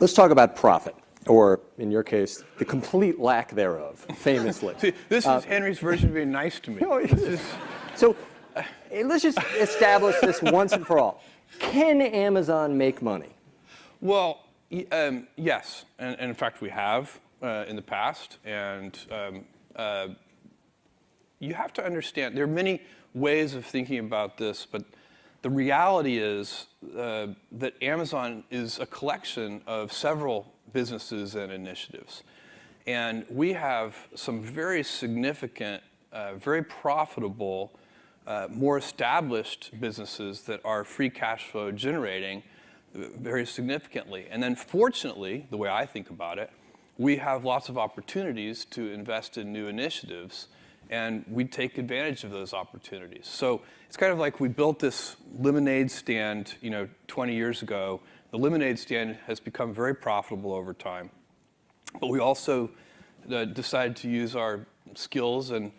Let's talk about profit, or in your case, the complete lack thereof, famously. See, this is Henry's version of being nice to me. So let's just establish this once and for all. Can Amazon make money? Well, yes, and in fact we have in the past, and you have to understand, there are many ways of thinking about this, but the reality is that Amazon is a collection of several businesses and initiatives. And we have some very significant, very profitable, more established businesses that are free cash flow generating very significantly. And then fortunately, the way I think about it, we have lots of opportunities to invest in new initiatives, and we take advantage of those opportunities. So it's kind of like we built this lemonade stand, 20 years ago. The lemonade stand has become very profitable over time. But we also decided to use our skills and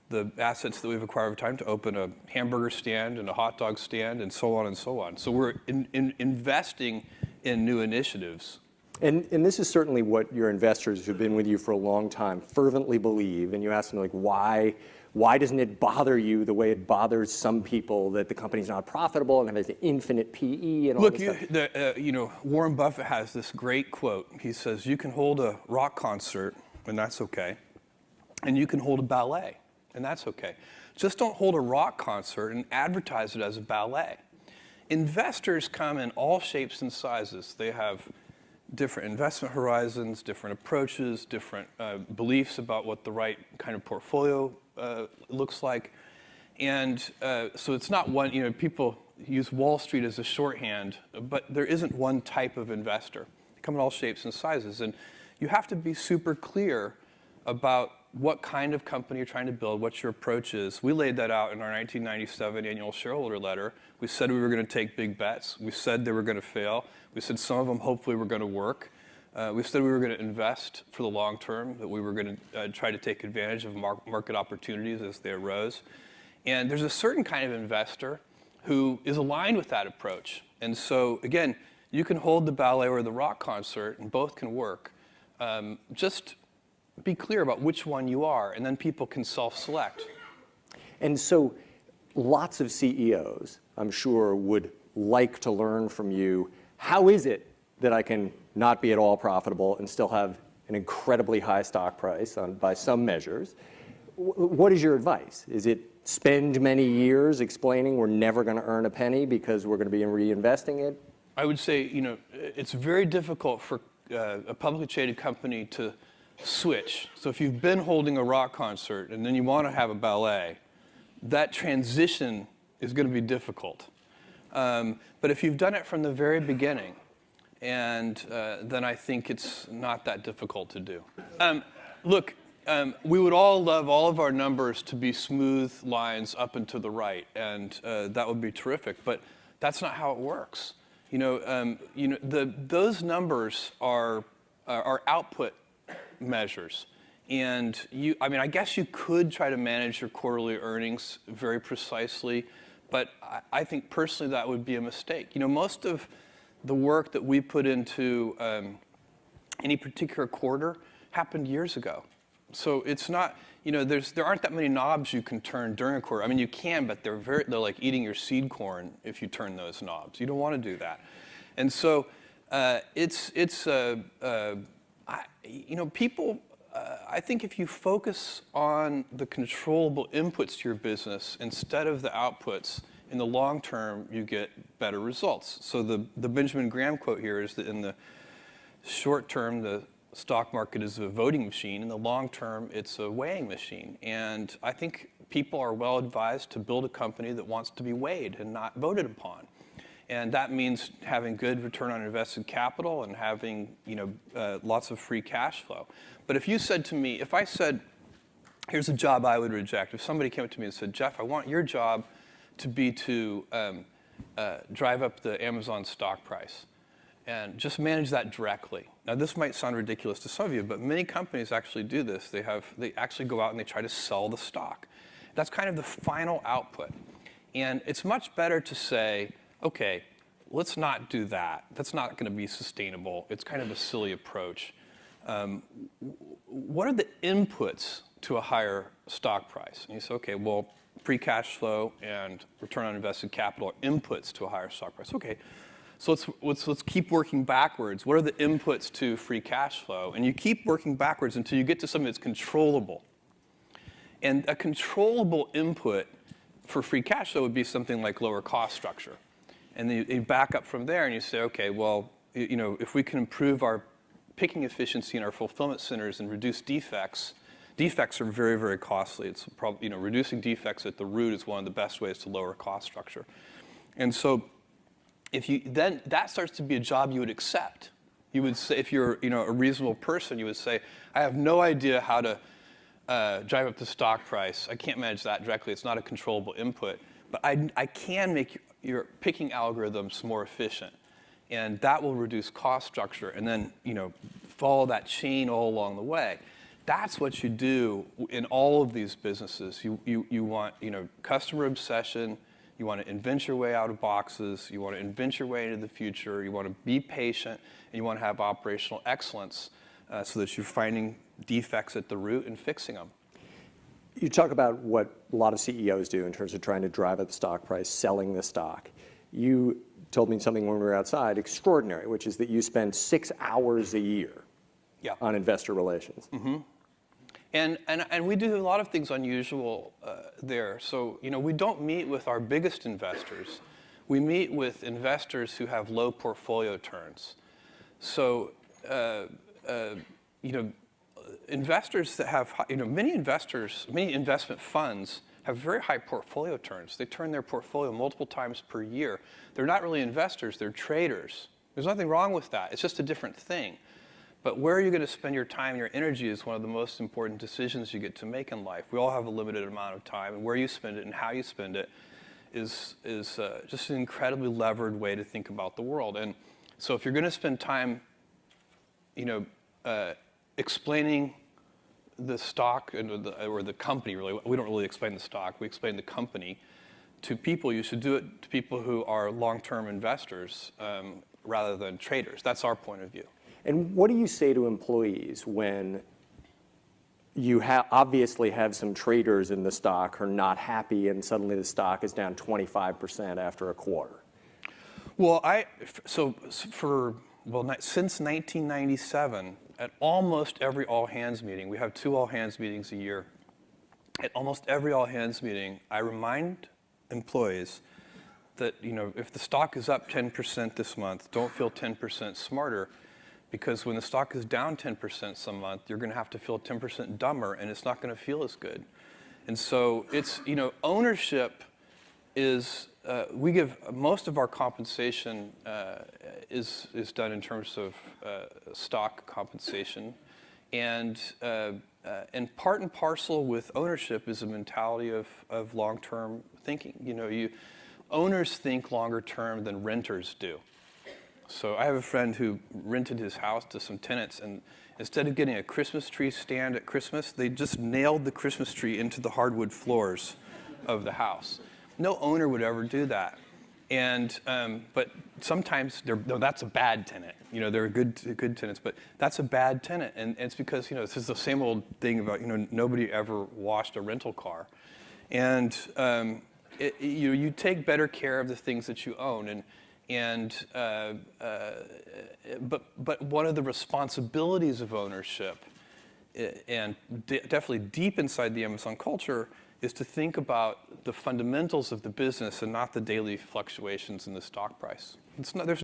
the assets that we've acquired over time to open a hamburger stand and a hot dog stand and so on and so on. So we're investing in new initiatives. And this is certainly what your investors who've been with you for a long time fervently believe. And you ask them, like, why doesn't it bother you the way it bothers some people that the company's not profitable and there's infinite PE and all this stuff? Warren Buffett has this great quote. He says, you can hold a rock concert, and that's okay. And you can hold a ballet, and that's okay. Just don't hold a rock concert and advertise it as a ballet. Investors come in all shapes and sizes. They have different investment horizons, different approaches, different beliefs about what the right kind of portfolio looks like. And so it's not one, people use Wall Street as a shorthand, but there isn't one type of investor. They come in all shapes and sizes. And you have to be super clear about what kind of company you're trying to build, what your approach is. We laid that out in our 1997 annual shareholder letter. We said we were going to take big bets. We said they were going to fail. We said some of them hopefully were going to work. We said we were going to invest for the long term, that we were going to try to take advantage of market opportunities as they arose. And there's a certain kind of investor who is aligned with that approach. And so, again, you can hold the ballet or the rock concert, and both can work. Just be clear about which one you are, and then people can self-select. And so lots of CEOs, I'm sure, would like to learn from you, how is it that I can not be at all profitable and still have an incredibly high stock price by some measures? What is your advice? Is it spend many years explaining we're never going to earn a penny because we're going to be reinvesting it? I would say, it's very difficult for a publicly traded company to switch. So if you've been holding a rock concert and then you want to have a ballet, that transition is going to be difficult. But if you've done it from the very beginning, and then I think it's not that difficult to do. Look, we would all love all of our numbers to be smooth lines up and to the right, and that would be terrific. But that's not how it works. Those numbers are output measures. And I guess you could try to manage your quarterly earnings very precisely, but I think personally that would be a mistake. Most of the work that we put into any particular quarter happened years ago. So it's not, there aren't that many knobs you can turn during a quarter. I mean, you can, but they're like eating your seed corn if you turn those knobs. You don't want to do that. And so people, I think if you focus on the controllable inputs to your business instead of the outputs, in the long term, you get better results. So the Benjamin Graham quote here is that in the short term, the stock market is a voting machine. In the long term, it's a weighing machine. And I think people are well advised to build a company that wants to be weighed and not voted upon. And that means having good return on invested capital and having lots of free cash flow. But if you said to me, if I said, here's a job I would reject. If somebody came up to me and said, Jeff, I want your job to be to drive up the Amazon stock price and just manage that directly. Now, this might sound ridiculous to some of you, but many companies actually do this. They actually go out and they try to sell the stock. That's kind of the final output. And it's much better to say, okay, let's not do that. That's not going to be sustainable. It's kind of a silly approach. What are the inputs to a higher stock price? And you say, okay, well, free cash flow and return on invested capital are inputs to a higher stock price. Okay, so let's keep working backwards. What are the inputs to free cash flow? And you keep working backwards until you get to something that's controllable. And a controllable input for free cash flow would be something like lower cost structure. And then you back up from there and you say, okay, well, if we can improve our picking efficiency in our fulfillment centers and reduce defects. Defects are very, very costly. It's probably, reducing defects at the root is one of the best ways to lower cost structure. And so then that starts to be a job you would accept. You would say, if you're a reasonable person, you would say, I have no idea how to drive up the stock price. I can't manage that directly. It's not a controllable input. But I can make your picking algorithms more efficient. And that will reduce cost structure, and then follow that chain all along the way. That's what you do in all of these businesses. You want customer obsession. You want to invent your way out of boxes. You want to invent your way into the future. You want to be patient, and you want to have operational excellence so that you're finding defects at the root and fixing them. You talk about what a lot of CEOs do in terms of trying to drive up the stock price, selling the stock. You told me something when we were outside extraordinary, which is that you spend 6 hours a year on investor relations. Mm-hmm. And we do a lot of things unusual there. So we don't meet with our biggest investors. We meet with investors who have low portfolio turns. So investors that have many investment funds have very high portfolio turns. They turn their portfolio multiple times per year. They're not really investors, they're traders. There's nothing wrong with that. It's just a different thing. But where you're going to spend your time and your energy is one of the most important decisions you get to make in life. We all have a limited amount of time, and where you spend it and how you spend it is just an incredibly levered way to think about the world. And so if you're going to spend time explaining the stock or the company, really, we don't really explain the stock, we explain the company to people. You should do it to people who are long-term investors rather than traders. That's our point of view. And what do you say to employees when you obviously have some traders in the stock who are not happy and suddenly the stock is down 25% after a quarter? Well, since 1997, at almost every all-hands meeting, we have 2 all-hands meetings a year. At almost every all-hands meeting, I remind employees that if the stock is up 10% this month, don't feel 10% smarter, because when the stock is down 10% some month, you're going to have to feel 10% dumber, and it's not going to feel as good. And so it's ownership is. We give most of our compensation is done in terms of stock compensation, and part and parcel with ownership is a mentality of long-term thinking. Owners think longer term than renters do. So I have a friend who rented his house to some tenants, and instead of getting a Christmas tree stand at Christmas, they just nailed the Christmas tree into the hardwood floors of the house. No owner would ever do that, but sometimes that's a bad tenant. They're good tenants, but that's a bad tenant, and it's because this is the same old thing about nobody ever washed a rental car, and you take better care of the things that you own, but one of the responsibilities of ownership, and definitely deep inside the Amazon culture, is to think about the fundamentals of the business and not the daily fluctuations in the stock price. There's